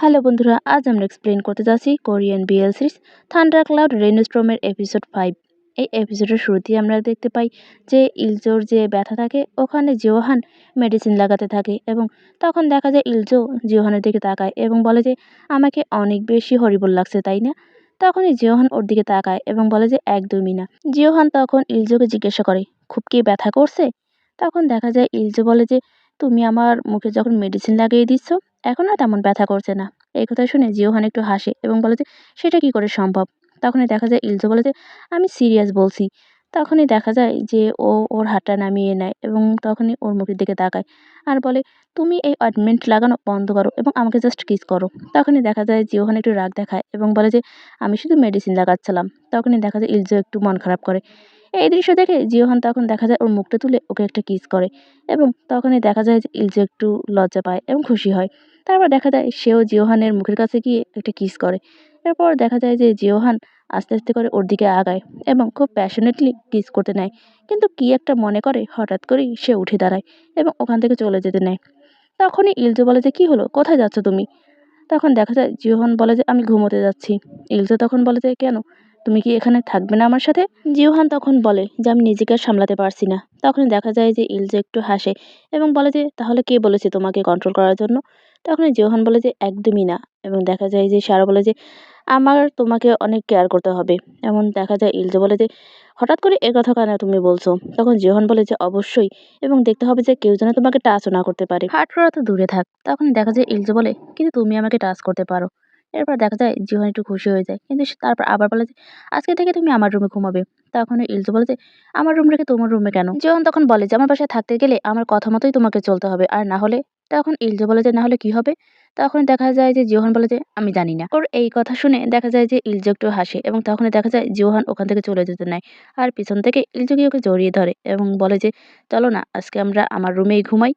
Hello বন্ধুরা, আজ আমরা এক্সপ্লেন করতে যাচ্ছি Korean BL series thunder cloud রেইনস্টর্মের এপিসোড 5। এই এপিসোডের শুরুতেই আমরা দেখতে পাই যে ইলজোর যে ব্যথা থাকে ওখানে জিওহান মেডিসিন লাগাতে থাকে এবং তখন দেখা যায় ইলজো জিওহানের দিকে তাকায় এবং বলে যে আমাকে অনেক বেশি হরিবল লাগছে, তাই না? তখনই জিওহান ওর দিকে তাকায় এবং বলে যে একদমই না। জিওহান তখন ইলজোকে জিজ্ঞাসা করে, খুব কি ব্যথা করছে? তখন দেখা যায় ইলজো বলে যে তুমি আমার মুখে যখন মেডিসিন লাগিয়ে দিচ্ছ এখন আর তেমন ব্যথা করছে না। এই কথা শুনে জিওহান একটু হাসে এবং বলে যে সেটা কি করে সম্ভব? তখনই দেখা যায় ইলজো বলে যে আমি সিরিয়াস বলছি। তখনই দেখা যায় যে ও ওর হাতটা নামিয়ে নেয় এবং তখনই ওর মুখের দিকে তাকায় আর বলে তুমি এই অয়েন্টমেন্ট লাগানো বন্ধ করো এবং আমাকে জাস্ট কিস করো। তখনই দেখা যায় জিওহান একটু রাগ দেখায় এবং বলে যে আমি শুধু মেডিসিন লাগাচ্ছিলাম। তখনই দেখা যায় ইলজো একটু মন খারাপ করে। এই দৃশ্য দেখে জিওহান তখন দেখা যায় ওর মুখটা তুলে ওকে একটা কিস করে এবং তখনই দেখা যায় যে ইলজো একটু লজ্জা পায় এবং খুশি হয়। তারপর দেখা যায় সেও জিওহানের মুখের কাছে গিয়ে একটা কিস করে। এরপর দেখা যায় যে জিওহান আস্তে আস্তে করে ওর দিকে আগায় এবং খুব প্যাশনেটলি কিস করতে নেয়, কিন্তু কি একটা মনে করে হঠাৎ করেই সে উঠে দাঁড়ায় এবং ওখান থেকে চলে যেতে নেয়। তখনই ইলজো বলে যে কি হলো, কোথায় যাচ্ছ তুমি? তখন দেখা যায় জিওহান বলে যে আমি ঘুমোতে যাচ্ছি। ইলজো তখন বলে যে কেন, তুমি কি এখানে থাকবে না আমার সাথে? জিওহান তখন বলে যে আমি নিজেকে আর সামলাতে পারছি না। তখনই দেখা যায় যে ইলজো একটু হাসে এবং বলে যে তাহলে কে বলেছে তোমাকে কন্ট্রোল করার জন্য? তখনই জিওহান বলে যে একদমই না। এবং দেখা যায় যে সারা বলে যে আমার তোমাকে অনেক কেয়ার করতে হবে। এমন দেখা যায় ইলজো বলে যে হঠাৎ করে এ কথা কেন তুমি বলছো? তখন জিওহান বলে যে অবশ্যই, এবং দেখতে হবে যে কেউ যেন তোমাকে টাচও না করতে পারে, হার্ট করা তো দূরে থাক। তখন দেখা যায় ইলজো বলে কিন্তু তুমি আমাকে টাচ করতে পারো। এরপর দেখা যায় জিওহান একটু খুশি হয়ে যায়, কিন্তু তারপর আবার বলে যে আজকে থেকে তুমি আমার রুমে ঘুমাবে। তখন ইলজো বলে যে আমার রুম রেখে তোমার রুমে কেন? জিওহান তখন বলে যে আমার বাসায় থাকতে গেলে আমার কথা মতোই তোমাকে চলতে হবে, আর না হলে? তখন ইলজো বলে যে না হলে কি হবে? তখন দেখা যায় যে জিওহান বলে যে আমি জানি না। ওর এই কথা শুনে দেখা যায় যে ইলজো একটু হাসে এবং তখনই দেখা যায় জিওহান ওখান থেকে চলে যেতে নেয়। আর পিছন থেকে ইলজো গিয়ে ওকে জড়িয়ে ধরে এবং বলে যে চলো না আজকে আমরা আমার রুমেই ঘুমাই।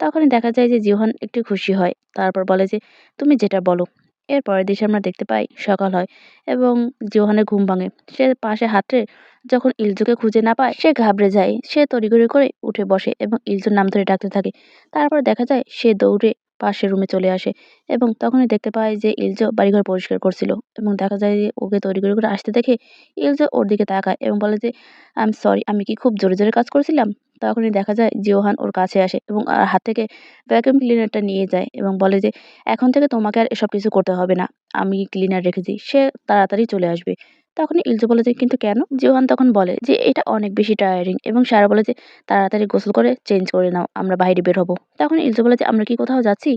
তখনই দেখা যায় যে জিওহান একটু খুশি হয়, তারপর বলে যে তুমি যেটা বলো। এর পরের দিন আমরা দেখতে পাই সকাল হয় এবং জিওহানের ঘুম ভাঙে। সে পাশে হাঁটে, যখন ইলজোকে খুঁজে না পায় সে ঘাবড়ে যায়। সে তড়িঘড়ি করে উঠে বসে এবং ইলজোর নাম ধরে ডাকতে থাকে। তারপর দেখা যায় সে দৌড়ে পাশের রুমে চলে আসে এবং তখনই দেখতে পায় যে ইলজো বাড়িঘর পরিষ্কার করছিল এবং দেখা যায় যে ওকে তড়িঘড়ি করে আসতে দেখে ইলজো ওর দিকে তাকায় এবং বলে যে আই এম সরি, আমি কি খুব জোরে জোরে কাজ করছিলাম? তখনই দেখা যায় জিওহান ওর কাছে আসে এবং হাত থেকে ভ্যাকুয়াম ক্লিনারটা নিয়ে যায় এবং বলে যে এখন থেকে তোমাকে আর এসব কিছু করতে হবে না, আমি ক্লিনার রেখেছি, সে তাড়াতাড়ি চলে আসবে। তখনই ইলজো বলে যে কিন্তু কেন? জিওহান তখন বলে যে এটা অনেক বেশি টায়ারিং এবং সারা বলে যে তাড়াতাড়ি গোসল করে চেঞ্জ করে নাও, আমরা বাইরে বের হবো। তখন ইলজো বলে যে আমরা কি কোথাও যাচ্ছি?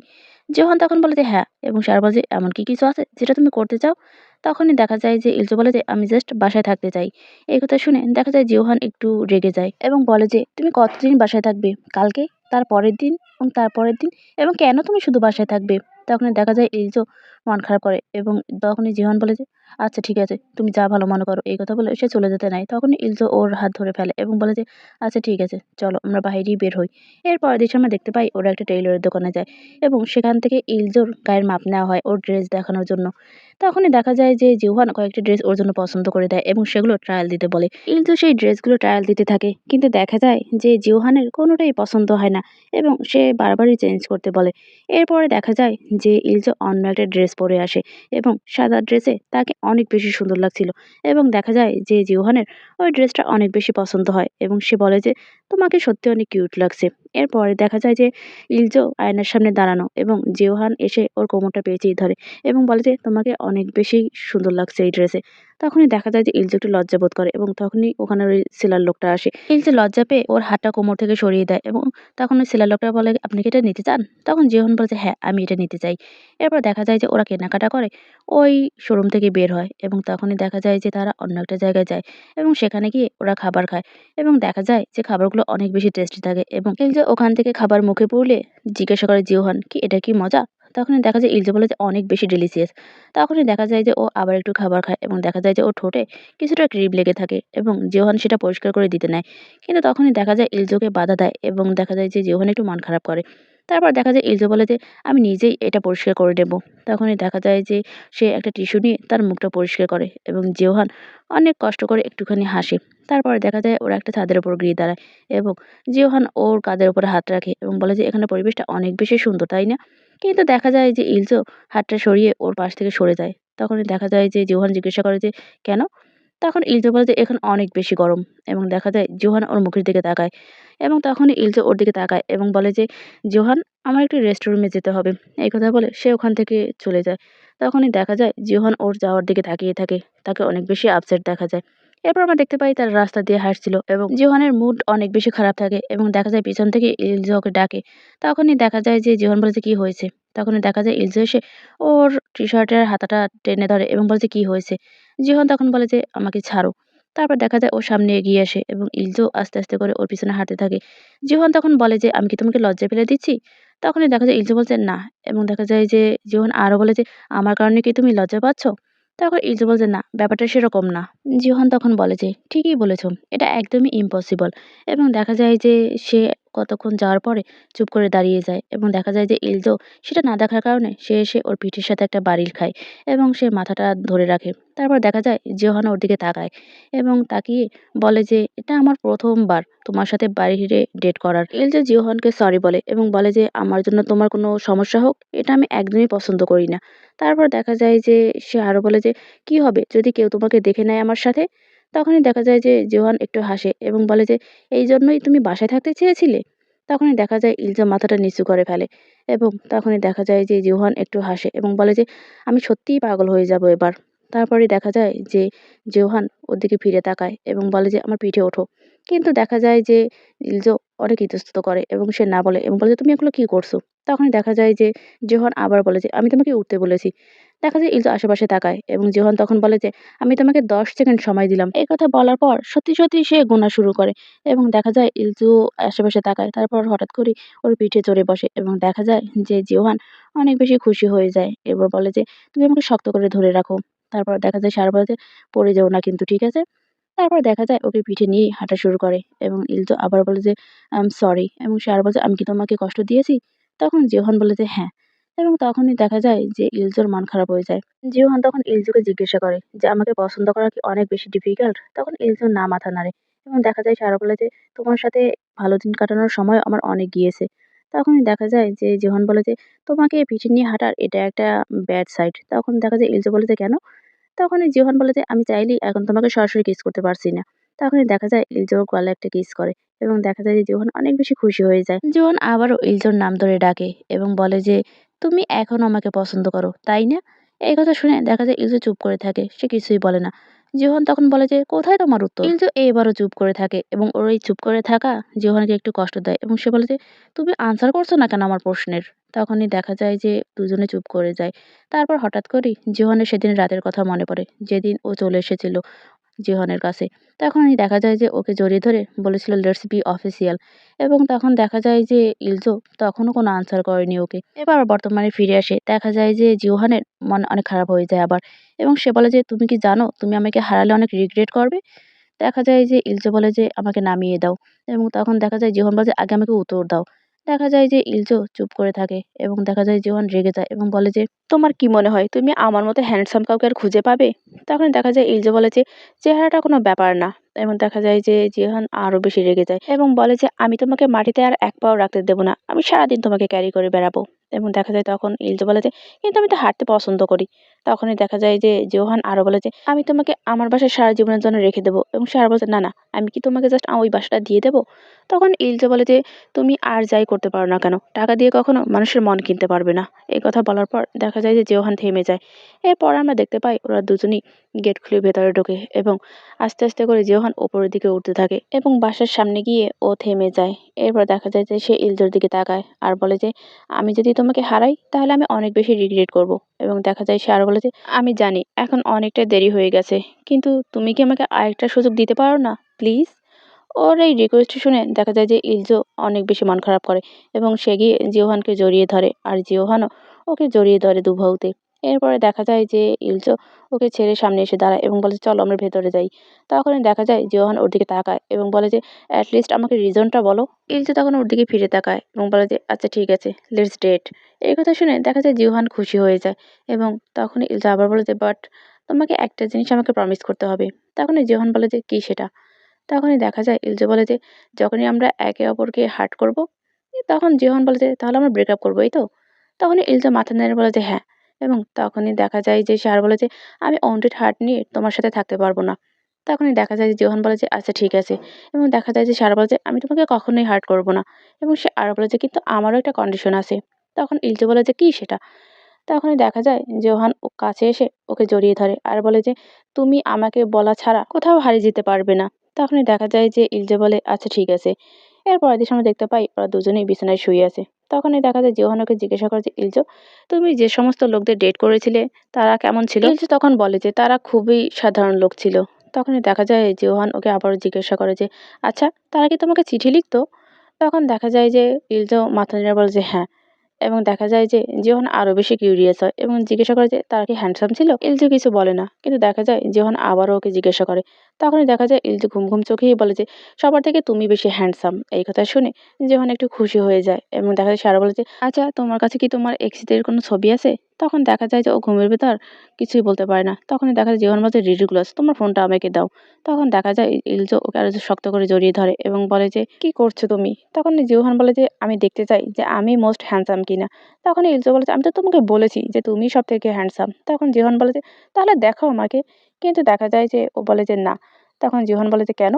জিওহান তখন বলে যে হ্যাঁ, এবং সারা বলে যে এমন কি কিছু আছে যেটা তুমি করতে চাও? তখনই দেখা যায় যে ইলজো বলে যে আমি জাস্ট বাসায় থাকতে চাই। এই কথা শুনে দেখা যায় জিওহান একটু রেগে যায় এবং বলে যে তুমি কতদিন বাসায় থাকবে? কালকে, তার পরের দিন এবং তারপরের দিন, এবং কেন তুমি শুধু বাসায় থাকবে? তখনই দেখা যায় ইলজো মন খারাপ করে এবং তখনই জিওহান বলে যে আচ্ছা ঠিক আছে, তুমি যা ভালো মনে করো। এই কথা বলে সে চলে যেতে নেয়। তখনই ইলজো ওর হাত ধরে ফেলে এবং বলে যে আচ্ছা ঠিক আছে, চলো আমরা বাইরেই বের হই। এরপরের দিন আমরা দেখতে পাই ওরা একটা টেইলরের দোকানে যায় এবং সেখান থেকে ইলজোর গায়ের মাপ নেওয়া হয় ওর ড্রেস দেখানোর জন্য। তখনই দেখা যায় যে জিউহান কয়েকটি ড্রেস ওর জন্য পছন্দ করে দেয় এবং সেগুলো ট্রায়াল দিতে বলে। ইলজো সেই ড্রেসগুলো ট্রায়াল দিতে থাকে, কিন্তু দেখা যায় যে জিউহানের কোনোটাই পছন্দ হয় না এবং সে বারবারই চেঞ্জ করতে বলে। এরপরে দেখা যায় যে ইলজো অন্য একটা ড্রেস পরে আসে এবং সাদা ড্রেসে তাকে অনেক বেশি সুন্দর লাগছিল এবং দেখা যায় যে জিউহানের ওই ড্রেসটা অনেক বেশি পছন্দ হয় এবং সে বলে যে তোমাকে সত্যি অনেক কিউট লাগছে। এরপরে দেখা যায় যে ইলজো আয়নার সামনে দাঁড়ানো এবং জিউহান এসে ওর কোমরটা পেঁচিয়ে ধরে এবং বলে যে তোমাকে অনেক বেশি সুন্দর লাগছে এই ড্রেসে। তখনই দেখা যায় যে ইলজো একটু লজ্জা বোধ করে এবং তখনই ওখানে ওই সেলার লোকটা আসে। ইলজো লজ্জা পেয়ে ওর হাতটা কোমর থেকে সরিয়ে দেয় এবং তখন ওই সেলার লোকটা বলে আপনি কি এটা নিতে চান? তখন জিওহান বলে যে হ্যাঁ, আমি এটা নিতে চাই। এরপর দেখা যায় যে ওরা কেনাকাটা করে ওই শোরুম থেকে বের হয় এবং তখনই দেখা যায় যে তারা অন্য একটা জায়গায় যায় এবং সেখানে গিয়ে ওরা খাবার খায় এবং দেখা যায় যে খাবারগুলো অনেক বেশি টেস্টি থাকে এবং ইলজো ওখান থেকে খাবার মুখে পুরলে জিজ্ঞাসা করে জিওহান কি এটা কি মজা? তখনই দেখা যায় ইলজো বলে যে অনেক বেশি ডেলিসিয়াস। তখনই দেখা যায় যে ও আবার একটু খাবার খায় এবং দেখা যায় যে ওর ঠোঁটে কিছুটা ক্রিম লেগে থাকে এবং জিওহান সেটা পরিষ্কার করে দিতে নেয়। কিন্তু তখনই দেখা যায় ইলজোকে বাধা দেয় এবং দেখা যায় যে জিওহান একটু মন খারাপ করে। তারপর দেখা যায় ইলজো বলে যে আমি নিজেই এটা পরিষ্কার করে নেব। তখনই দেখা যায় যে সে একটা টিস্যু নিয়ে তার মুখটা পরিষ্কার করে এবং জিওহান অনেক কষ্ট করে একটুখানি হাসে। তারপরে দেখা যায় ওরা একটা ছাদের উপর গিয়ে দাঁড়ায় এবং জিওহান ওর কাঁধের উপরে হাত রাখে এবং বলে যে এখানে পরিবেশটা অনেক বেশি সুন্দর, তাই না? কিন্তু দেখা যায় যে ইলজো হাতটা সরিয়ে ওর পাশ থেকে সরে যায়। তখনই দেখা যায় যে জোহান জিজ্ঞাসা করে যে, "কেন?" তখন ইলজো বলে যে, "এখন অনেক বেশি গরম।" এবং দেখা যায় জোহান ওর মুখের দিকে তাকায় এবং তখনই ইলজো ওর দিকে তাকায় এবং বলে যে, "জোহান, আমার একটু রেস্টরুমে যেতে হবে।" এই কথা বলে সে ওখান থেকে চলে যায়। তখনই দেখা যায় জোহান ওর যাওয়ার দিকে তাকিয়ে থাকে। তাকে অনেক বেশি আপসেট দেখা যায়। এরপর আমরা দেখতে পাই তারা রাস্তা দিয়ে হাঁটছিল এবং জোহানের মুড অনেক বেশি খারাপ থাকে এবং দেখা যায় পিছন থেকে ইলজো ওকে ডাকে। তখনই দেখা যায় যে জোহান বলে যে, "কি হয়েছে?" তখনই দেখা যায় ইলজো এসে ওর টি-শার্টের হাতাটা টেনে ধরে এবং বলে যে, "কি হয়েছে?" জিহন তখন বলে যে, "আমাকে ছাড়ো।" তারপর দেখা যায় ও সামনে এগিয়ে আসে এবং ইলজো আস্তে, আস্তে করে ওর পিছনে হাঁটতে থাকে। জিহন তখন বলে যে, "আমি কি তোমাকে লজ্জায় ফেলে দিচ্ছি?" তখনই দেখা যায় ইলজো বলছে, "না।" এবং দেখা যায় যে জিহন আরো বলে যে, "আমার কারণে কি তুমি লজ্জা পাচ্ছ?" তখন ইলজো বলছে, "না, ব্যাপারটা সেরকম না।" জিহন তখন বলে যে, "ঠিকই বলেছ। এটা একদমই ইম্পসিবল।" এবং দেখা যায় যে সে কতক্ষণ যাওয়ার পরে চুপ করে দাঁড়িয়ে যায় এবং দেখা যায় যে ইলজো সেটা না দেখার কারণে সে এসে ওর পিঠের সাথে একটা বাড়িল খায় এবং সে মাথাটা ধরে রাখে। তারপর দেখা যায় জিহন ওর দিকে তাকায় এবং তাকিয়ে বলে যে, "এটা আমার ১ম বার তোমার সাথে বাহিরে ডেট করার।" ইলজো জিহনকে সরি বলে এবং বলে যে, "আমার জন্য তোমার কোনো সমস্যা হোক, এটা আমি একদমই পছন্দ করি না।" তারপর দেখা যায় যে সে আরো বলে যে, "কি হবে যদি কেউ তোমাকে দেখে নেয় আমার সাথে?" তখনই দেখা যায় যে জিহন একটু হাসে এবং বলে যে, "এইজন্যই তুমি বাসায় থাকতে চেয়েছিলে?" তখনই দেখা যায় ইলজা মাথাটা নিচু করে ফেলে এবং তখনই দেখা যায় যে জিহন একটু হাসে এবং বলে যে, "আমি সত্যিই পাগল হয়ে যাব এবার।" তারপরে দেখা যায় যে জিহন ওর দিকে ফিরে তাকায় এবং বলে যে, "আমার পিঠে ওঠো।" কিন্তু দেখা যায় যে ইলজো অনেক ইতস্তত করে এবং সে না বলে এবং বলে যে, "তুমি এগুলো কি করছো?" তখনই দেখা যায় যে জিহন আবার বলে যে, "আমি তোমাকে উঠতে বলেছি।" দেখা যায় ইলজো আশেপাশে তাকায় এবং জিহন তখন বলে যে, "আমি তোমাকে ১০ সেকেন্ড সময় দিলাম।" এই কথা বলার পর সত্যি, সত্যি সে গোনা শুরু করে এবং দেখা যায় ইলজো আশেপাশে তাকায়। তারপর হঠাৎ করে ওর পিঠে চড়ে বসে এবং দেখা যায় যে জিহান অনেক বেশি খুশি হয়ে যায়। এরপর বলে যে, "তুমি আমাকে শক্ত করে ধরে রাখো।" তারপর দেখা যায় সে আরো বলে যে, "পড়ে যেও না কিন্তু, ঠিক আছে?" তারপর দেখা যায় ওকে পিঠে নিয়েই হাঁটা শুরু করে এবং ইলজো আবার বলে যে, সরি" এবং সে আরো বলছে, "আমি কি তোমাকে কষ্ট দিয়েছি?" তখন জিহান বলে যে, "হ্যাঁ।" এবং তখনই দেখা যায় যে ইলজোর মন খারাপ হয়ে যায়। জিহান তখন ইলজোকে জিজ্ঞাসা করে যে, "আমাকে পছন্দ করা কি অনেক বেশি ডিফিকাল্ট?" তখন ইলজো না মাথা নাড়ে এবং দেখা যায় সে আরো বলে যে, "তোমার সাথে ভালো দিন কাটানোর সময় আমার অনেক গিয়েছে।" তখনই দেখা যায় যে জিহান বলে যে, "তোমাকে পিঠে নিয়ে হাঁটার এটা একটা ব্যাড সাইড।" তখন দেখা যায় ইলজো বলে যে, "কেন?" তখনই জিহান বলে যে, "আমি চাইলেই এখন তোমাকে সরাসরি কিস করতে পারছি না।" তখনই দেখা যায় ইলজো ওর গলায় একটা কিস করে এবং দেখা যায় যে জিহান অনেক বেশি খুশি হয়ে যায়। জিহান আবারও ইলজোর নাম ধরে ডাকে এবং বলে যে, "তুমি এখনো আমাকে পছন্দ করো, তাই না?" এই কথা শুনে দেখা যায় ইলজো চুপ করে থাকে। সে কিছুই বলে না। জিহান তখন বলে যে, "কোথায় তোমার উত্তর?" ইলজো এবারও চুপ করে থাকে এবং ওর এই চুপ করে থাকা জিহানকে একটু কষ্ট দেয় এবং সে বলে যে, "তুমি আনসার করছো না কেন আমার প্রশ্নের?" তখনই দেখা যায় যে দুজনে চুপ করে যায়। তারপর হঠাৎ করেই জিহানের সেদিন রাতের কথা মনে পড়ে, যেদিন ও চলে এসেছিল জিহানের কাছে। তখনই দেখা যায় যে ওকে জড়িয়ে ধরে বলেছিল, "লেটস বি অফিসিয়াল" এবং তখন দেখা যায় যে ইলজো তখনও কোনো আনসার করেনি ওকে। এবার বর্তমানে ফিরে আসে। দেখা যায় যে জিহানের মন অনেক খারাপ হয়ে যায় আবার এবং সে বলে যে, "তুমি কি জানো তুমি আমাকে হারালে অনেক রিগ্রেট করবে?" দেখা যায় যে ইলজো বলে যে, "আমাকে নামিয়ে দাও" এবং তখন দেখা যায় জিহন বলে যে, "আগে আমাকে উত্তর দাও।" দেখা যায় যে ইলজো চুপ করে থাকে এবং দেখা যায় জিহন রেগে যায় এবং বলে যে, "তোমার কি মনে হয় তুমি আমার মতো হ্যান্ডসাম কাউকে আর খুঁজে পাবে?" তখন দেখা যায় ইলজো বলে যে, "চেহারাটা কোনো ব্যাপার না।" এবং দেখা যায় যে জিহান আরো বেশি রেগে যায় এবং বলে যে, "আমি তোমাকে মাটিতে আর এক পাও রাখতে দেব না। আমি সারাদিন তোমাকে ক্যারি করে বেড়াবো।" এবং দেখা যায় তখন ইলজো বলে যে, "কিন্তু আমি তো হাঁটতে পছন্দ করি।" তখনই দেখা যায় যে জোহান আরো বলে যে, "আমি তোমাকে আমার বাসায় সারা জীবনের জন্য রেখে দেবো" এবং সে আরো বলছে, "না, না, আমি কি তোমাকে জাস্ট ওই বাসাটা দিয়ে দেবো?" তখন ইলজা বলে যে, "তুমি আর যাই করতে পারো না কেন, টাকা দিয়ে কখনো মানুষের মন কিনতে পারবে না।" এই কথা বলার পর দেখা যায় যে জোহান থেমে যায়। এরপর আমরা দেখতে পাই ওরা দুজনই গেট খুলে ভেতরে ঢোকে এবং আস্তে, আস্তে করে জোহান ওপরের দিকে উঠতে থাকে এবং বাসার সামনে গিয়ে ও থেমে যায়। এরপর দেখা যায় যে সে ইলজোর দিকে তাকায় আর বলে যে, "আমি যদি তোমাকে হারাই তাহলে আমি অনেক বেশি রিগ্রেট করব।" এবং দেখা যায় সে আরো বলে যে, "আমি জানি এখন অনেকটা দেরি হয়ে গেছে, কিন্তু তুমি কি আমাকে আরেকটা সুযোগ দিতে পারো না, প্লিজ?" ওর এই রিকোয়েস্ট শুনে দেখা যায় যে ইলজো অনেক বেশি মন খারাপ করে এবং সে গিয়ে জিওহানকে জড়িয়ে ধরে আর জিওহানও ওকে জড়িয়ে ধরে দুবাহুতে। এরপরে দেখা যায় যে ইলজো ওকে ছেড়ে সামনে এসে দাঁড়ায় এবং বলে, "চলো আমরা ভেতরে যাই।" তখনই দেখা যায় জিওহান ওর দিকে তাকায় এবং বলে যে, "অ্যাটলিস্ট আমাকে রিজনটা বলো।" ইলজো তখন ওর দিকে ফিরে তাকায় এবং বলে যে, "আচ্ছা ঠিক আছে, লেটস ডেট।" এই কথা শুনে দেখা যায় জিওহান খুশি হয়ে যায় এবং তখনই ইলজো আবার বলে যে, "বাট তোমাকে একটা জিনিস আমাকে প্রমিস করতে হবে।" তখনই জিওহান বলে যে, "কি সেটা?" তখনই দেখা যায় ইলজো বলে যে, "যখনই আমরা একে অপরকে হার্ট করব, তখন জিহন বলে যে, 'তাহলে আমরা ব্রেকআপ করব, এই তো?' তখনই ইলজা মাথা নেড়ে বলে যে হ্যাঁ, এবং তখনই দেখা যায় যে সে আর বলে যে আমি ওয়ান্টেড হার্ট নিয়ে তোমার সাথে থাকতে পারবো না। তখনই দেখা যায় যে জিওহান বলে যে আচ্ছা ঠিক আছে, এবং দেখা যায় যে সে আরো বলে যে আমি তোমাকে কখনোই হার্ট করব না, এবং সে আরো বলে যে কিন্তু আমারও একটা কন্ডিশন আছে। তখন ইলজা বলে যে কি সেটা? তখনই দেখা যায় জোহান ও কাছে এসে ওকে জড়িয়ে ধরে আর বলে যে তুমি আমাকে বলা ছাড়া কোথাও হারিয়ে যেতে পারবে না। তখনই দেখা যায় যে ইলজে বলে আচ্ছা ঠিক আছে। এর পরের দিন আমরা দেখতে পাই ওরা দুজনেই বিছানায় শুয়ে আছে। তখনই দেখা যায় জোহান ওকে জিজ্ঞাসা করে যে ইলজো, তুমি যে সমস্ত লোকদের ডেট করেছিলে তারা কেমন ছিল? ইলজো তখন বলে যে তারা খুবই সাধারণ লোক ছিল। তখনই দেখা যায় জোহান ওকে আবারও জিজ্ঞাসা করে যে আচ্ছা, তারা কি তোমাকে চিঠি লিখতো? তখন দেখা যায় যে ইলজো মাথা নেড়ে বলে যে হ্যাঁ, এবং দেখা যায় যে জিওহান আরো বেশি কিউরিয়াস হয় এবং জিজ্ঞাসা করে যে তারা কি হ্যান্ডসাম ছিল। ইলজু কিছু বলে না, কিন্তু দেখা যায় জিওহান আবারও ওকে জিজ্ঞাসা করে। তখনই দেখা যায় ইলজু ঘুম ঘুম চোখেই বলে যে সবার থেকে তুমি বেশি হ্যান্ডসাম। এই কথা শুনে জিওহান একটু খুশি হয়ে যায় এবং দেখা যায় সে আরো বলে যে আচ্ছা, তোমার কাছে কি তোমার এক্সদের কোনো ছবি আছে? তখন দেখা যায় যে ও ঘুমের ভেতর কিছুই বলতে পারে না। তখনই দেখা যায় জিওহান বলছে রিডিকুলাস, তোমার ফোনটা আমাকে দাও। তখন দেখা যায় ইলজো ওকে আরো শক্ত করে জড়িয়ে ধরে এবং বলে যে কি করছো তুমি? তখন জিওহান বলে যে আমি দেখতে চাই যে আমি মোস্ট হ্যান্ডসাম কিনা। তখন ইলজা বলে যে, "আমি তো তোমাকে বলেছি যে তুমিই সবথেকে হ্যান্ডসাম।" তখন জিহন বলে যে, "তাহলে দেখাও আমাকে।" কিন্তু দেখা যায় যে ও বলে যে, "না।" তখন জিহন বলে যে, "কেন?"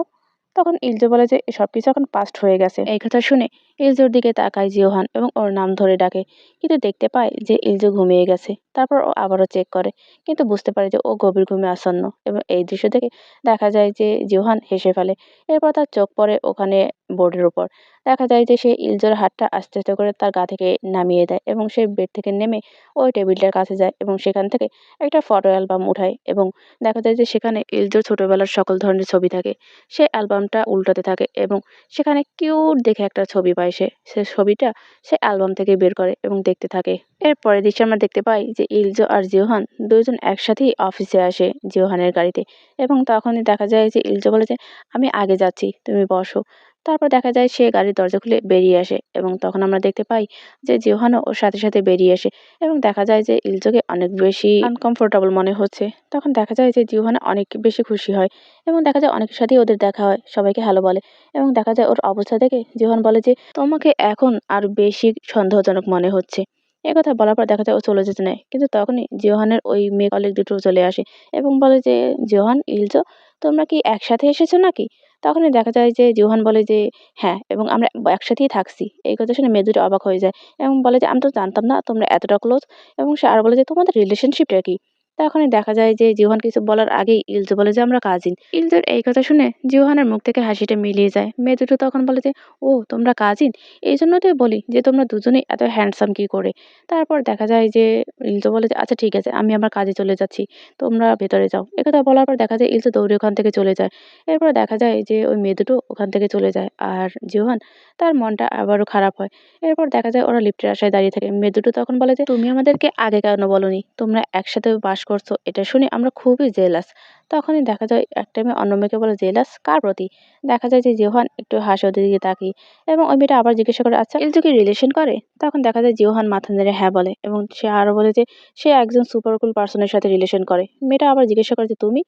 তখন ইলজা বলে যে, "সবকিছু এখন পাস্ট হয়ে গেছে।" এই কথা শুনে ইলজোর দিকে তাকায় জিওহান এবং ওর নাম ধরে ডাকে। কিন্তু দেখতে পায় যে ইলজো ঘুমিয়ে গেছে। তারপর ও আবারও চেক করে। কিন্তু বুঝতে পারে যে ও গভীর ঘুমে আসন্ন, এবং এই দৃশ্য দেখে দেখা যায় যে জিওহান হেসে ফেলে। এরপর তার চোখ পড়ে ওখানে বোর্ডের উপর। দেখা যায় যে সে ইলজোর হাতটা আস্তে আস্তে করে তার গা থেকে নামিয়ে দেয় এবং সে বেড থেকে নেমে ওই টেবিলটার কাছে যায় এবং সেখান থেকে একটা ফটো অ্যালবাম উঠায় এবং দেখা যায় যে সেখানে ইলজোর ছোটবেলার সকল ধরনের ছবি থাকে। সে অ্যালবামটা উল্টাতে থাকে এবং সেখানে কিউট দেখে একটা ছবি পায় সে। সে ছবিটা সে অ্যালবাম থেকে বের করে এবং দেখতে থাকে। এর পরের দৃশ্যে আমরা দেখতে পাই যে ইলজো আর জিওহান দুজন একসাথেই অফিসে আসে জিওহানের গাড়িতে, এবং তখনই দেখা যায় যে ইলজো বলে যে আমি আগে যাচ্ছি, তুমি বসো। তারপর দেখা যায় সে গাড়ির দরজা খুলে বেরিয়ে আসে এবং তখন আমরা দেখতে পাই যে জিওহানও ওর সাথে সাথে বেরিয়ে আসে এবং দেখা যায় যে ইলজোকে অনেক বেশি আনকমফোর্টেবল মনে হচ্ছে। তখন দেখা যায় যে জিওহানা অনেক বেশি খুশি হয় এবং দেখা যায় অনেকের সাথেই ওদের দেখা হয়, সবাইকে হ্যালো বলে এবং দেখা যায় ওর অবস্থা দেখে জিওহান বলে যে তোমাকে এখন আর বেশি সন্দেহজনক মনে হচ্ছে। একথা বলার পর দেখা যায় ও চলে যেতে নেয়, কিন্তু তখনই জিওহানের ওই মেয়ে কলিগ দুটো চলে আসে এবং বলে যে জিওহান, ইলজো, তোমরা কি একসাথে এসেছো নাকি? তখনই দেখা যায় যে জিওহান বলে যে হ্যাঁ, এবং আমরা একসাথেই থাকছি। এই কথা শুনে মেয়ে দুটো অবাক হয়ে যায় এবং বলে যে আমি তো জানতাম না তোমরা এতটা ক্লোজ। এবং সে আরো বলে যে তোমাদের রিলেশনশিপটা কি? তখনই দেখা যায় যে জিওহান কিছু বলার আগেই ইলজো বলে যে আমরা কাজিন। ইলজোর এই কথা শুনে জিওহানের মুখ থেকে হাসিটা মিলিয়ে যায়। মেয়ে দুটো তখন বলে যে ও তোমরা কাজিন, এই জন্য তো বলি যে তোমরা দুজনেই এত হ্যান্ডসাম কি করে। তারপর দেখা যায় যে ইলজো বলে যে আচ্ছা ঠিক আছে, আমি আমার কাজে চলে যাচ্ছি, তোমরা ভেতরে যাও। একথা বলার পর দেখা যায় ইলজো দৌড়ে ওখান থেকে চলে যায়। এরপর দেখা যায় যে ওই মেয়ে দুটো ওখান থেকে চলে যায় আর জিওহান, তার মনটা আবারও খারাপ হয়। এরপর দেখা যায় ওরা লিফটের আশায় দাঁড়িয়ে থাকে। মেয়ে দুটো তখন বলে যে তুমি আমাদেরকে আগে কেন বলনি? তোমরা একসাথে বাস করছো, এটা শুনে আমরা খুবই জেলাস। তখনই দেখা যায় একটা মেয়ে অন্য মেয়েকে বলে জেলাস কার প্রতি? দেখা যায় যে জিওহান একটু হাসে ওদের দিকে তাকিয়ে এবং ওই মেয়েটা আবার জিজ্ঞাসা করে আচ্ছা ইলজো কি রিলেশন করে? তখন দেখা যায় জিওহান মাথা নেড়ে হ্যাঁ বলে এবং সে আরো বলে যে সে একজন সুপার কুল পার্সনের সাথে রিলেশন করে। মেয়েটা আবার জিজ্ঞাসা করে যে তুমি?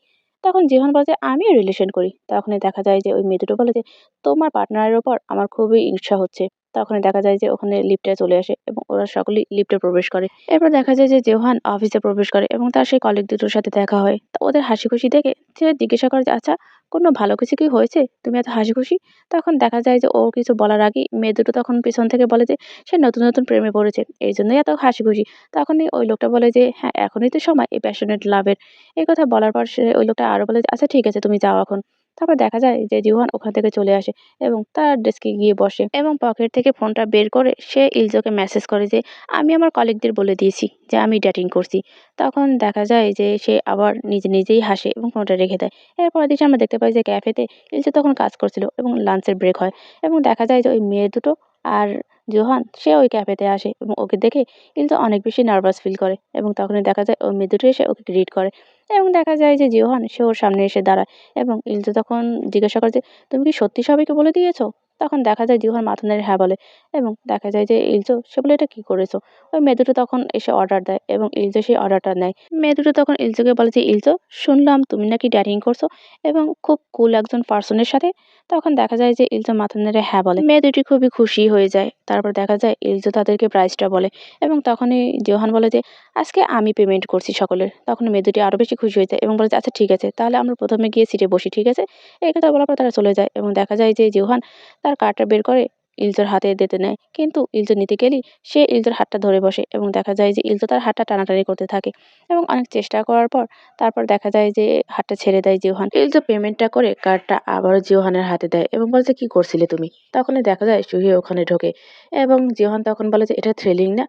তখন জিহান বলে যে আমিও রিলেশন করি। তখনই দেখা যায় যে ওই মেয়ে দুটো বলে যে তোমার পার্টনারের ওপর আমার খুবই ঈর্ষা হচ্ছে। তখনই দেখা যায় যে ওখানে লিফটে চলে আসে এবং ওরা সকলেই লিফটে প্রবেশ করে। এরপর দেখা যায় যে জেহান অফিসে প্রবেশ করে এবং তার সেই কলিগ দুটোর সাথে দেখা হয়। তো ওদের হাসি খুশি দেখে সে জিজ্ঞাসা করে যে আচ্ছা, কোনো ভালো কিছু কি হয়েছে, তুমি এত হাসি খুশি? তখন দেখা যায় যে ও কিছু বলার আগেই মেয়ে দুটো তখন পিছন থেকে বলে যে সে নতুন নতুন প্রেমে পড়েছে, এই জন্যই এত হাসি খুশি। তখনই ওই লোকটা বলে যে হ্যাঁ, এখনই তো সময় এই প্যাশনেট লাভের। এই কথা বলার পর সে ওই লোকটা আরো বলে যে, "আচ্ছা ঠিক আছে, তুমি যাও এখন।" তারপর দেখা যায় যে জিহান ওখান থেকে চলে আসে এবং তার ডেস্কে গিয়ে বসে এবং পকেট থেকে ফোনটা বের করে সে ইলজোকে মেসেজ করে যে, "আমি আমার কলিগদের বলে দিয়েছি যে আমি ডেটিং করছি।" তখন দেখা যায় যে সে আবার নিজে নিজেই হাসে এবং ফোনটা রেখে দেয়। এরপরের দিন আমরা দেখতে পাই যে ক্যাফেতে ইলজো তখন কাজ করছিল এবং লাঞ্চের ব্রেক হয় এবং দেখা যায় যে ওই মেয়ে দুটো আর জোহান সে ওই ক্যাফেতে আসে এবং ওকে দেখে ইলজো অনেক বেশি নার্ভাস ফিল করে এবং তখনই দেখা যায় ওই মেয়ে দুটো এসে ওকে গ্রিট করে এবং দেখা যায় যে জিওহান সে ওর সামনে এসে দাঁড়ায় এবং ইলজো তখন জিজ্ঞাসা করে যে তুমি কি সত্যি সবাইকে বলে দিয়েছো? তখন দেখা যায় জিউহান মাথা নেড়ে হ্যাঁ বলে এবং দেখা যায় যে ইলজো সে বলে এটা কি করেছো। ওই মেয়ে দুটো তখন এসে অর্ডার দেয় এবং ইলজো সেই অর্ডারটা নেয়। মেয়ে দুটো তখন ইলজোকে বলে যে ইলজো, শুনলাম তুমি নাকি ড্যাটিং করছো এবং খুব কুল একজন পার্সনের সাথে। তখন দেখা যায় যে ইলজো মাথা নেড়ে হ্যাঁ বলে। মেয়ে দুটি খুবই খুশি হয়ে যায়। তারপর দেখা যায় ইলজো তাদেরকে প্রাইসটা বলে এবং তখনই জিউহান বলে যে আজকে আমি পেমেন্ট করছি সকলের। তখন মেয়ে দুটি আরো বেশি খুশি হয়ে যায় এবং বলে যে আচ্ছা ঠিক আছে, তাহলে আমরা প্রথমে গিয়ে সিটে বসি, ঠিক আছে। এই কথা বলার পর তারা চলে যায় এবং দেখা যায় যে জিউহান তার কার্ডটা বের করে ইলজোর হাতে দিতে নেয়, কিন্তু ইলজো নিতে গেলেই সে ইলজোর হাতটা ধরে বসে এবং দেখা যায় যে ইলজো তার হাতটা টানাটানি করতে থাকে এবং অনেক চেষ্টা করার পর তারপর দেখা যায় যে হাতটা ছেড়ে দেয় জিউহান। ইলজো পেমেন্টটা করে কার্ডটা আবারও জিউহানের হাতে দেয় এবং বলে যে কি করছিলে তুমি। তখনই দেখা যায় সুহি ওখানে ঢোকে এবং জিউহান তখন বলে যে এটা থ্রিলিং না।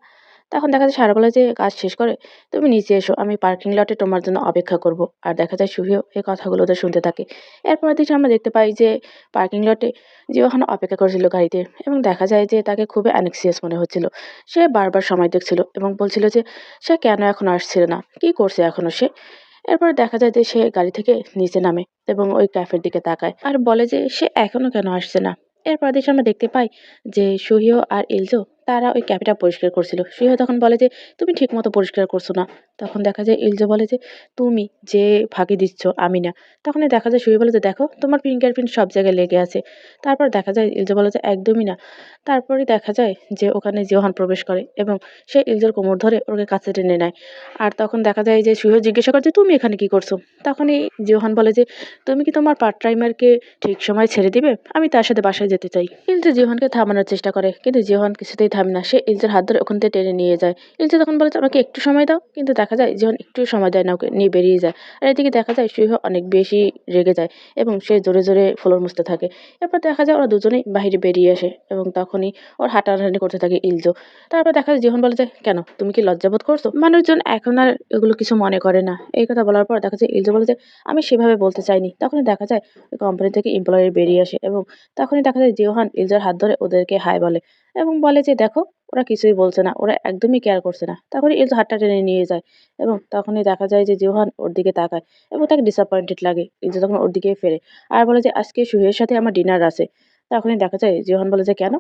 তখন দেখা যায় সারা বলে যে কাজ শেষ করে তুমি নিচে এসো, আমি পার্কিং লটে তোমার জন্য অপেক্ষা করব। আর দেখা যায় সুহিও এই কথাগুলো ওদের শুনতে থাকে। এরপরের দিকে আমরা দেখতে পাই যে পার্কিং লটে যে ওখানে অপেক্ষা করছিল গাড়িতে এবং দেখা যায় যে তাকে খুবই অ্যানক্সিয়াস মনে হচ্ছিল। সে বারবার সময় দেখছিল এবং বলছিল যে সে কেন এখন আসছিল না, কি করছে এখনো সে। এরপরে দেখা যায় যে সে গাড়ি থেকে নিচে নামে এবং ওই ক্যাফের দিকে তাকায় আর বলে যে সে এখনো কেন আসছে না। এরপর দেশে আমরা দেখতে পাই যে সুহিও আর ইলজো তারা ওই ক্যাফেটা পরিষ্কার করছিল। সুহিও তখন বলে যে তুমি ঠিক মতো পরিষ্কার করছো না। তখন দেখা যায় ইলজো বলে যে তুমি যে ফাঁকি দিচ্ছ আমি না। তখনই দেখা যায় সুহি বলে যে দেখো তোমার ফিঙ্গারপ্রিন্ট সব জায়গায় লেগে আছে। তারপর দেখা যায় ইলজো বলে যে একদমই না। তারপরে দেখা যায় যে ওখানে জিওহান প্রবেশ করে এবং সে ইলজোর কোমর ধরে ওকে কাছে টেনে নেয়। আর তখন দেখা যায় যে সুহিও জিজ্ঞাসা করে যে তুমি এখানে কি করছো। তখনই জিওহান বলে যে তুমি কি তোমার পার্ট টাইমারকে ঠিক সময় ছেড়ে দিবে, আমি তার সাথে বাসায় যেতে চাই। ইলজো জিওহানকে থামানোর চেষ্টা করে কিন্তু জিওহান কিছুতেই থামে না। সে ইলজোর হাত ধরে ওখান থেকে টেনে নিয়ে যায়। ইলজো তখন বলে যে আমাকে একটু সময় দাও, কিন্তু দেখা যায় জিওহান একটু সময় দেয় না, ওকে নিয়ে বেরিয়ে যায়। আর এদিকে দেখা যায় সুহিও অনেক বেশি রেগে যায় এবং সে জোরে জোরে ফ্লোর মুছতে থাকে। এরপর দেখা যায় ওরা দুজনেই বাইরে বেরিয়ে আসে এবং তখনই ওর হাঁটাহাঁটি করতে থাকে ইলজো। তারপর দেখা যায় জিওহান বলে যে কেন তুমি কি লজ্জাবোধ করছো। মানুষজন এখন আর এগুলো কিছু মনে করে না। এই কথা বলার পর দেখা যায় ইলজো বলে যে আমি সেভাবে বলতে চাইনি। তখনই দেখা যায় ওই কোম্পানি থেকে এমপ্লয়ি বেরিয়ে আসে এবং তখনই দেখা যায় জিওহান ইলজোর হাত ধরে ওদেরকে হাই বলে এবং বলে যে দেখো ওরা কিছুই বলছে না, ওরা একদমই কেয়ার করছে না। তখনই ইলজো হাতটা টেনে নিয়ে যায় এবং তখনই দেখা যায় যে জিওহান ওর দিকে তাকায় এবং তাকে ডিসঅ্যাপয়েন্টেড লাগে। ইলজো তখন ওর দিকে ফেরে আর বলে যে আজকে সুহের সাথে আমার ডিনার আছে। তখনই দেখা যায় জিওহান বলে যে কেন।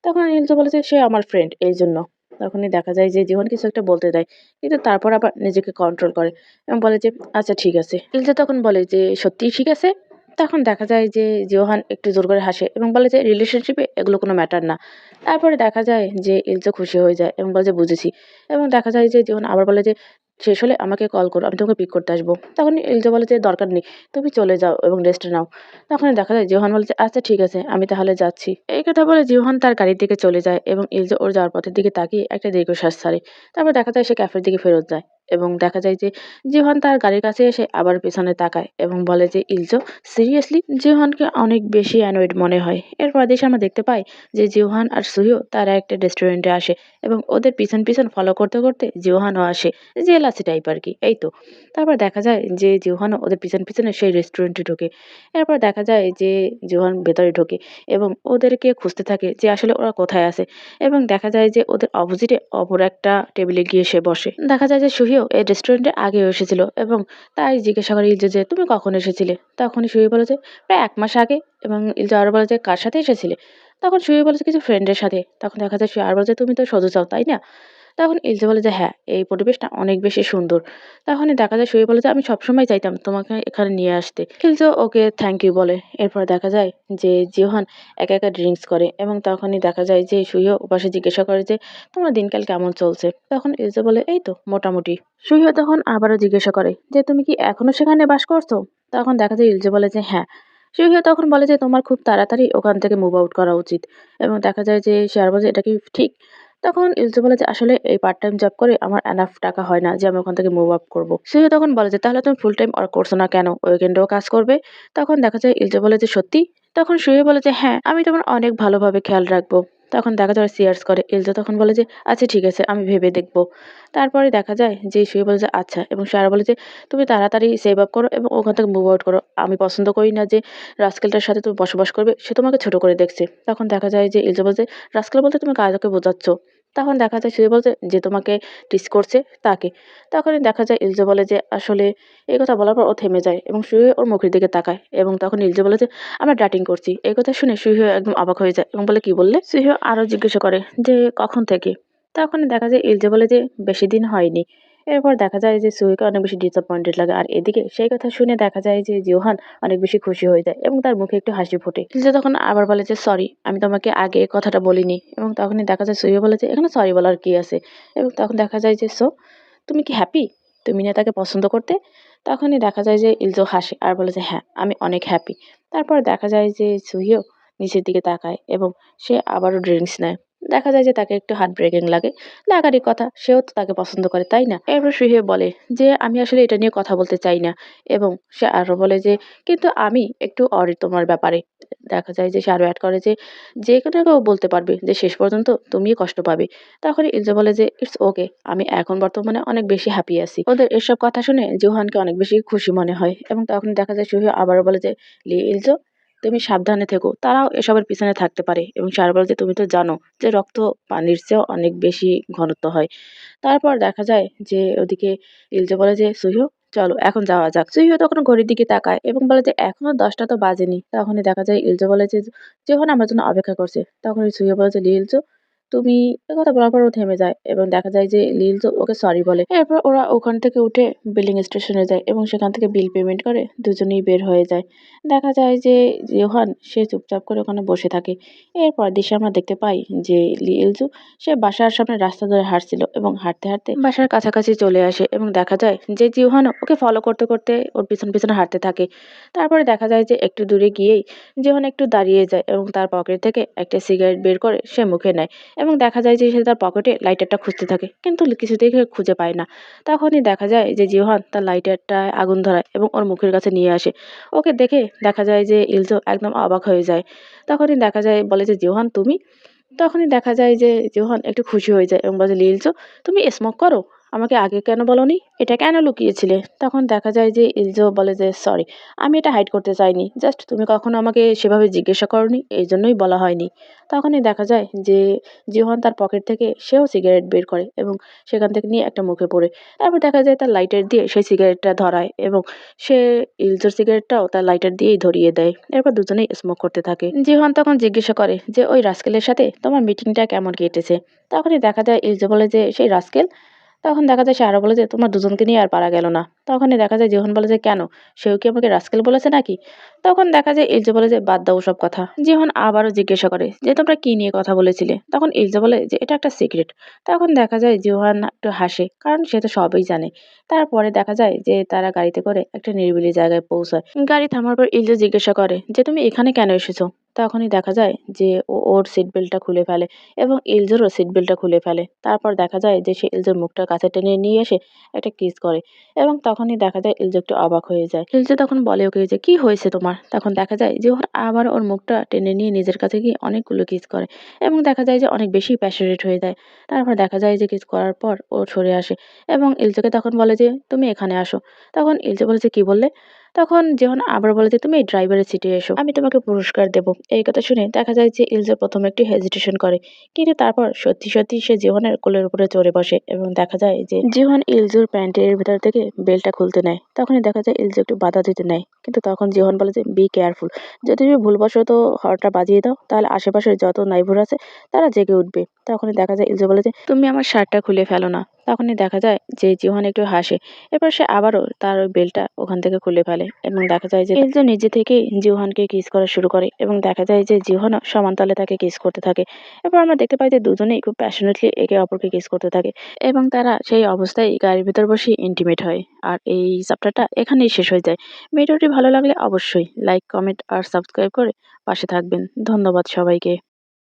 তখন ইলজো বলে যে সে আমার ফ্রেন্ড এই জন্য। তখনই দেখা যায় যে জিওহান কিছু একটা বলতে দেয় কিন্তু তারপর আবার নিজেকে কন্ট্রোল করে এবং বলে যে আচ্ছা ঠিক আছে। ইলজা তখন বলে যে সত্যিই ঠিক আছে। তখন দেখা যায় যে জিওহান একটু জোর করে হাসে এবং বলে যে রিলেশনশিপে এগুলো কোনো ম্যাটার না। তারপরে দেখা যায় যে ইলজা খুশি হয়ে যায় এবং বলে যে বুঝেছি। এবং দেখা যায় যে জিওহান আবার বলে যে শেষ হলে আমাকে কল করো, আমি তোমাকে পিক করতে আসবো। তখন ইলজা বলে যে দরকার নেই, তুমি চলে যাও এবং রেস্ট নাও। তখন দেখা যায় জিওহান বলে যে আচ্ছা ঠিক আছে আমি তাহলে যাচ্ছি। এই কথা বলে জিওহান তার গাড়ির দিকে চলে যায় এবং ইলজা ওর যাওয়ার পথের দিকে তাকিয়ে একটা দীর্ঘশ্বাস ছাড়ে। তারপর দেখা যায় সে ক্যাফের দিকে ফেরত যায় এবং দেখা যায় যে জিওহান তার গাড়ির কাছে এসে আবার পেছনে তাকায় এবং বলে যে ইলজো সিরিয়াসলি। জিওহানকে অনেক বেশি অ্যানয়েড মনে হয়। এরপর দেশে আমরা দেখতে পাই যে জিওহান আর সুহিও তারা একটা রেস্টুরেন্টে আসে এবং ওদের পিছন পিছন ফলো করতে করতে জিওহানও আসে। জেলাসি টাইপ আর কি, এই তো। তারপর দেখা যায় যে জিওহানও ওদের পিছন পিছনে সেই রেস্টুরেন্টে ঢোকে। এরপর দেখা যায় যে জিওহান ভেতরে ঢোকে এবং ওদেরকে খুঁজতে থাকে যে আসলে ওরা কোথায় আছে এবং দেখা যায় যে ওদের অপোজিটে অপর একটা টেবিলে গিয়ে সে বসে। দেখা যায় যে সুহিও এই রেস্টুরেন্টে আগেও এসেছিল এবং তাই জিজ্ঞাসা করে ইলজো যে তুমি কখন এসেছিলে। তখনই সুহি বলে যে প্রায় 1 মাস আগে। এবং ইলজো আরো বলে যে কার সাথে এসেছিলে। তখন সুহি বলে যে কিছু ফ্রেন্ডের সাথে। তখন দেখা যায় সুহি আর বলে যে তুমি তো সজু চাও তাই না। তখন ইলজা বলে যে হ্যাঁ, এই পরিবেশটা অনেক বেশি সুন্দর। তখনই দেখা যায় সুহি বলে যে আমি সবসময় চাইতাম তোমাকে এখানে নিয়ে আসতে। ইলজা ওকে থ্যাংক ইউ বলে। এরপর দেখা যায় যে জিওহান একা একা ড্রিঙ্কস করে এবং তখনই দেখা যায় যে সুহিও ওপাশে জিজ্ঞাসা করে যে তোমার দিনকাল কেমন চলছে। তখন ইলজা বলে এই তো মোটামুটি। সুহিও তখন আবারও জিজ্ঞাসা করে যে তুমি কি এখনো সেখানে বাস করছো। তখন দেখা যায় ইলজা বলে যে হ্যাঁ। সুহিও তখন বলে যে তোমার খুব তাড়াতাড়ি ওখান থেকে মুভ আউট করা উচিত এবং দেখা যায় যে সে আর বলে এটা কি ঠিক। তখন ইলজা বলে যে আসলে এই পার্ট টাইম জব করে আমার এনাফ টাকা হয় না যে আমি ওখান থেকে মুভ আপ করবো। সে তখন বলে যে তাহলে তুমি ফুল টাইম ওয়ার্ক করছো না কেন, উইকেন্ডেও কাজ করবে। তখন দেখা যায় ইলজা বলে যে সত্যি। তখন সে বলে যে হ্যাঁ আমি তোমার অনেক ভালোভাবে খেয়াল রাখবো। তখন দেখা যায় সিয়ার্স করে। ইলজা তখন বলে যে আচ্ছা ঠিক আছে আমি ভেবে দেখবো। তারপরে দেখা যায় যে সে বলে যে আচ্ছা এবং সারা বলে যে তুমি তাড়াতাড়ি সেভ আপ করো এবং ওখান থেকে মুভ আউট করো। আমি পছন্দ করি না যে রাস্কেলটার সাথে তুমি বসবাস করবে, সে তোমাকে ছোট করে দেখছে। তখন দেখা যায় যে ইলজা বলে যে রাস্কেল বলতে তুমি কাজকে বোঝাচ্ছ। তখন দেখা যায় সুহি বলছে যে তোমাকে টিস করছে তাকে। তখনই দেখা যায় ইলজা বলে যে আসলে এই কথা বলার পর ও থেমে যায় এবং সুহি ওর মুখের দিকে তাকায় এবং তখন ইলজা বলে যে আমরা ডেটিং করছি। এই কথা শুনে সুহি একদম অবাক হয়ে যায় এবং বলে কি বললে? সুহি আরো জিজ্ঞাসা করে যে কখন থেকে? তখনই দেখা যায় ইলজা বলে যে বেশি দিন হয়নি। এরপর দেখা যায় যে সুহিকে অনেক বেশি ডিসঅ্যাপয়েন্টেড লাগে আর এদিকে সেই কথা শুনে দেখা যায় যে জিওহান অনেক বেশি খুশি হয়ে যায় এবং তার মুখে একটু হাসি ফোটে। ইলজা তখন আবার বলে যে সরি, আমি তোমাকে আগে এই কথাটা বলিনি এবং তখনই দেখা যায় সুহি বলে যে এখানে সরি বলার কি আছে? এবং তখন দেখা যায় যে সো তুমি কি হ্যাপি? তুমি না তাকে পছন্দ করতে? তখনই দেখা যায় যে ইলজো হাসে আর বলে যে হ্যাঁ, আমি অনেক হ্যাপি। তারপর দেখা যায় যে সুহিও নিচের দিকে তাকায় এবং সে আবারও ড্রিঙ্কস নেয়। দেখা যায় যে তাকে একটু হার্ট ব্রেকিং লাগে। লাগারই কথা, সেও তো তাকে পছন্দ করে, তাই না? এরপর সুহি বলে যে আমি আসলে এটা নিয়ে কথা বলতে চাই না এবং সে আরো বলে যে কিন্তু আমি একটু অরি তোমার ব্যাপারে। দেখা যায় যে সে আরো এড করে যে যেকোনো কেউ বলতে পারবে যে শেষ পর্যন্ত তুমিই কষ্ট পাবে। তখন ইলজা বলে যে ইটস ওকে, আমি এখন বর্তমানে অনেক বেশি হ্যাপি আছি। ওদের এসব কথা শুনে জোহানকে অনেক বেশি খুশি মনে হয় এবং তখন দেখা যায় সুহি আবারও বলে যে ইলজো তুমি সাবধানে থেকো, তারাও এসবের পিছনে থাকতে পারে এবং সে আরো বলে যে তুমি তো জানো যে রক্ত পানির চেয়েও অনেক বেশি ঘনত্ব হয়। তারপর দেখা যায় যে ওদিকে ইলজা বলে যে সুহিও চলো এখন যাওয়া যাক। সুহিও তখন ঘড়ির দিকে তাকায় এবং বলে যে এখনো 10টা তো বাজেনি। তখনই দেখা যায় ইলজা বলে যে যখন আমার জন্য অপেক্ষা করছে। তখনই সুহিও বলে যে লিলজো তুমি, একথা বলার পর ও থেমে যায় এবং দেখা যায় যে লিলজো ওকে সরি বলে। এরপর ওরা ওখান থেকে উঠে বিলিং স্টেশনে যায় এবং সেখান থেকে বিল পেমেন্ট করে দুজনেই বের হয়ে যায়। দেখা যায় যে জোহান সে চুপচাপ করে ওখানে বসে থাকে। এরপর দৃশ্যে আমরা দেখতে পাই যে লিলজু সে বাসার সামনে রাস্তা ধরে হাঁটছিল এবং হাঁটতে হাঁটতে বাসার কাছাকাছি চলে আসে এবং দেখা যায় যে জিহানও ওকে ফলো করতে করতে ওর পিছন পিছনে হাঁটতে থাকে। তারপরে দেখা যায় যে একটু দূরে গিয়েই জিহান একটু দাঁড়িয়ে যায় এবং তার পকেট থেকে একটা সিগারেট বের করে সে মুখে নেয় এবং দেখা যায় যে সে তার পকেটে লাইটারটা খুঁজতে থাকে কিন্তু কিছুতেই খুঁজে পায় না। তখনই দেখা যায় যে জিহান তার লাইটারটায় আগুন ধরায় এবং ওর মুখের কাছে নিয়ে আসে। ওকে দেখে দেখা যায় যে ইলজো একদম অবাক হয়ে যায়। তখনই দেখা যায় বলে যে জিহান তুমি? তখনই দেখা যায় যে জোহান একটু খুশি হয়ে যায় এবং বলে লিলজো তুমি স্মোক করো? আমাকে আগে কেন বলোনি? এটা কেন লুকিয়েছিলে? তখন দেখা যায় যে ইলজো বলে যে সরি, আমি এটা হাইড করতে চাইনি, জাস্ট তুমি কখনো আমাকে সেভাবে জিজ্ঞাসা করনি, এই জন্যই বলা হয়নি। তখনই দেখা যায় যে জিহান তার পকেট থেকে সেও সিগারেট বের করে এবং সেখান থেকে নিয়ে একটা মুখে পড়ে। তারপর দেখা যায় তার লাইটার দিয়ে সেই সিগারেটটা ধরায় এবং সে ইলজোর সিগারেটটাও তার লাইটার দিয়েই ধরিয়ে দেয়। এরপর দুজনেই স্মোক করতে থাকে। জিহান তখন জিজ্ঞাসা করে যে ওই রাস্কেলের সাথে তোমার মিটিংটা কেমন কেটেছে? তখনই দেখা যায় ইলজা বলে যে সেই রাস্কেল। তখন দেখা যায় সে আরো বলে যে তোমার দুজনকে নিয়ে আর পারা গেল না। তখনই দেখা যায় জিহান বলে যে কেন? সেও কি আমাকে রাস্কেল বলেছে নাকি? তখন দেখা যায় ইলজা বলে যে বাদ দাও সব কথা। জিহান আবারও জিজ্ঞাসা করে যে তোমরা কি নিয়ে কথা বলেছিলে? তখন ইলজা বলে যে এটা একটা সিক্রেট। তখন দেখা যায় জিহান একটু হাসে কারণ সে তো সবই জানে। তারপরে দেখা যায় যে তারা গাড়িতে করে একটা নিরিবিলি জায়গায় পৌঁছায়। গাড়ি থামার পর ইলজা জিজ্ঞাসা করে যে তুমি এখানে কেন এসেছো? তখনই দেখা যায় যে ওর সিট বেল্টটা খুলে ফেলে এবং ইলজোরও সিট বেল্টটা খুলে ফেলে। তারপর দেখা যায় যে সে ইলজোর মুখটা কাছে টেনে নিয়ে এসে একটা কিস করে এবং তখনই দেখা যায় ইলজো একটু অবাক হয়ে যায়। ইলজো তখন বলে ওকে যে কি হয়েছে তোমার? তখন দেখা যায় যে ওর আবার ওর মুখটা টেনে নিয়ে নিজের কাছে গিয়ে অনেকগুলো কিস করে এবং দেখা যায় যে অনেক বেশি প্যাশনেট হয়ে যায়। তারপর দেখা যায় যে কিস করার পর ও সরে আসে এবং ইলজোকে তখন বলে যে তুমি এখানে আসো। তখন ইলজো বলে যে কি বললে? তখন জিহন আবার বলে যে তুমি এই ড্রাইভারের সিটে এসো, আমি তোমাকে পুরস্কার দেব। এই কথা শুনে দেখা যায় যে ইলজা প্রথমে একটু হেজিটেশন করে কিন্তু তারপর সত্যি সত্যি সে জিহনের কোলের উপরে চড়ে বসে এবং দেখা যায় যে জিহন ইলজুর প্যান্টের ভেতর থেকে বেলটা খুলতে নেয়। তখনই দেখা যায় ইলজু একটু বাধা দিতে নেয় কিন্তু তখন জিহন বলে যে বি কেয়ারফুল, যদি তুমি ভুলবশত হর্নটা বাজিয়ে দাও তাহলে আশেপাশের যত নাইবার আছে তারা জেগে উঠবে। তখনই দেখা যায় ইলজু বলে যে তুমি আমার শার্টটা খুলে ফেলো না। তখনই দেখা যায় যে জিহন একটু হাসে। এরপর সে আবারও তার ওই বেল্টটা ওখান থেকে খুলে ফেলে এবং দেখা যায় যে ইলজা নিজে থেকেই জিহানকে কিস করা শুরু করে এবং দেখা যায় যে জিহানও সমান তালে তাকে কিস করতে থাকে। এরপর আমরা দেখতে পাই যে দুজনেই খুব প্যাশনেটলি একে অপরকে কিস করতে থাকে এবং তারা সেই অবস্থায় গাড়ির ভিতর বসে ইন্টিমেট হয়। আর এই চ্যাপ্টারটা এখানেই শেষ হয়ে যায়। ভিডিওটি ভালো লাগলে অবশ্যই লাইক, কমেন্ট আর সাবস্ক্রাইব করে পাশে থাকবেন। ধন্যবাদ সবাইকে।